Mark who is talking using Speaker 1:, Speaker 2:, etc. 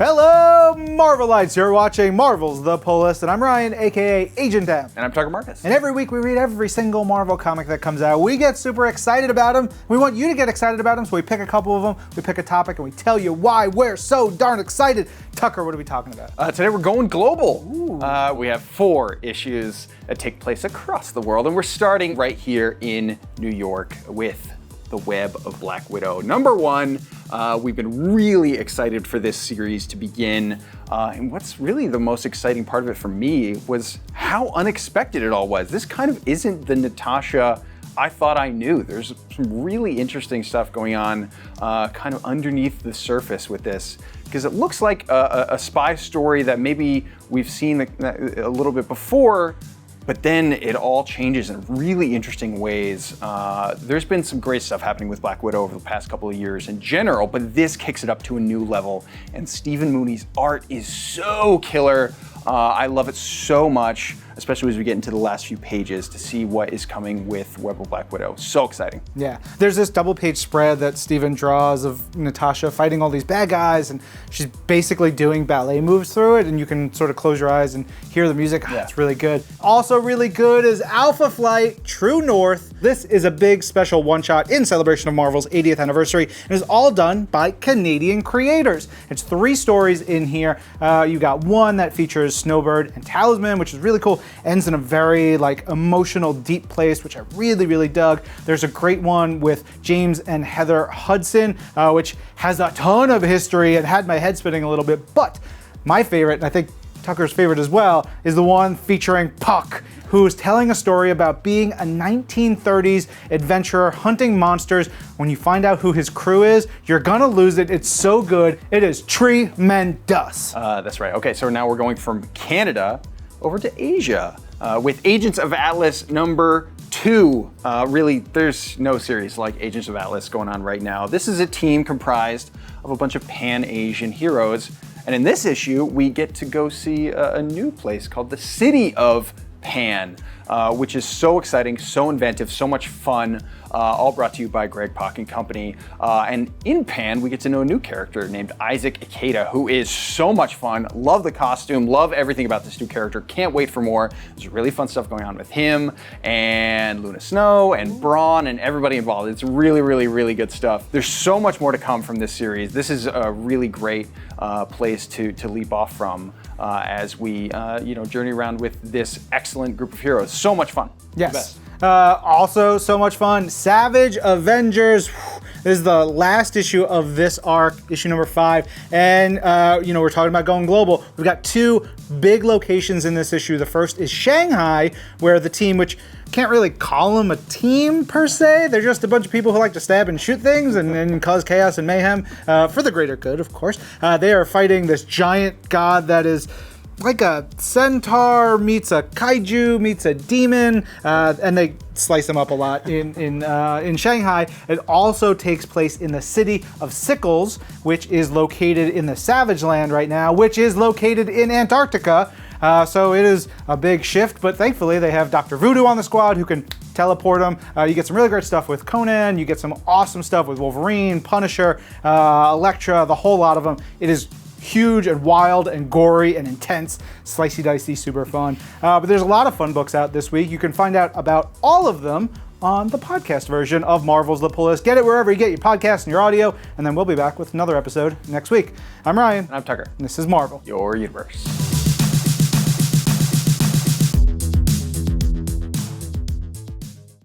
Speaker 1: Hello, Marvelites! You're watching Marvel's The Pull List, and I'm Ryan, a.k.a. Agent M.
Speaker 2: And I'm Tucker Markus.
Speaker 1: And every week we read every single Marvel comic that comes out. We get super excited about them. We want you to get excited about them, so we pick a couple of them, we pick a topic, and we tell you why we're so darn excited. Tucker, what are we talking about?
Speaker 2: Today we're going global. We have 4 issues that take place across the world, and we're starting right here in New York with The Web of Black Widow. Number 1, we've been really excited for this series to begin, and what's really the most exciting part of it for me was how unexpected it all was. This kind of isn't the Natasha I thought I knew. There's some really interesting stuff going on kind of underneath the surface with this, because it looks like a spy story that maybe we've seen a little bit before, but then it all changes in really interesting ways. There's been some great stuff happening with Black Widow over the past couple of years in general, but this kicks it up to a new level, and Stephen Mooney's art is so killer. I love it so much, especially as we get into the last few pages to see what is coming with Web of Black Widow. So exciting.
Speaker 1: Yeah, there's this double-page spread that Stephen draws of Natasha fighting all these bad guys, and she's basically doing ballet moves through it, and you can sort of close your eyes and hear the music. Yeah. It's really good. Also really good is Alpha Flight, True North. This is a big special one-shot in celebration of Marvel's 80th anniversary, and is all done by Canadian creators. It's 3 stories in here. You got one that features Snowbird and Talisman, which is really cool. Ends in a very emotional, deep place, which I really dug. There's a great one with James and Heather Hudson, which has a ton of history and had my head spinning a little bit. But my favorite, and I think Tucker's favorite as well, is the one featuring Puck, who's telling a story about being a 1930s adventurer hunting monsters. When you find out who his crew is, you're gonna lose it. It's so good. It is tremendous.
Speaker 2: That's right. Okay, so now we're going from Canada over to Asia with Agents of Atlas number 2. Really, there's no series like Agents of Atlas going on right now. This is a team comprised of a bunch of Pan-Asian heroes, and in this issue, we get to go see a new place called the City of Pan, which is so exciting, so inventive, so much fun, all brought to you by Greg Pak and Company. And in Pan, we get to know a new character named Isaac a.k.a, who is so much fun. Love the costume, love everything about this new character. Can't wait for more. There's really fun stuff going on with him and Luna Snow and Braun and everybody involved. It's really good stuff. There's so much more to come from this series. This is a really great place to leap off from as we journey around with this excellent group of heroes. So much fun.
Speaker 1: Yes. Also so much fun. Savage Avengers. This is the last issue of this arc, issue number 5. And, we're talking about going global. We've got 2 big locations in this issue. The first is Shanghai, where the team, which can't really call them a team per se. They're just a bunch of people who like to stab and shoot things and cause chaos and mayhem for the greater good, of course. They are fighting this giant god that is like a centaur meets a kaiju meets a demon, and they slice them up a lot in Shanghai. It also takes place in the city of Sickles, which is located in the Savage Land right now, which is located in Antarctica. So it is a big shift, but thankfully they have Dr. Voodoo on the squad who can teleport them. You get some really great stuff with Conan. You get some awesome stuff with Wolverine, Punisher, Elektra, the whole lot of them. It is huge and wild and gory and intense, slicey dicey, super fun. But there's a lot of fun books out this week. You can find out about all of them on the podcast version of Marvel's The Pull List. Get it wherever you get your podcasts and your audio, and then we'll be back with another episode next week. I'm Ryan.
Speaker 2: And I'm Tucker.
Speaker 1: And this is Marvel,
Speaker 2: your universe.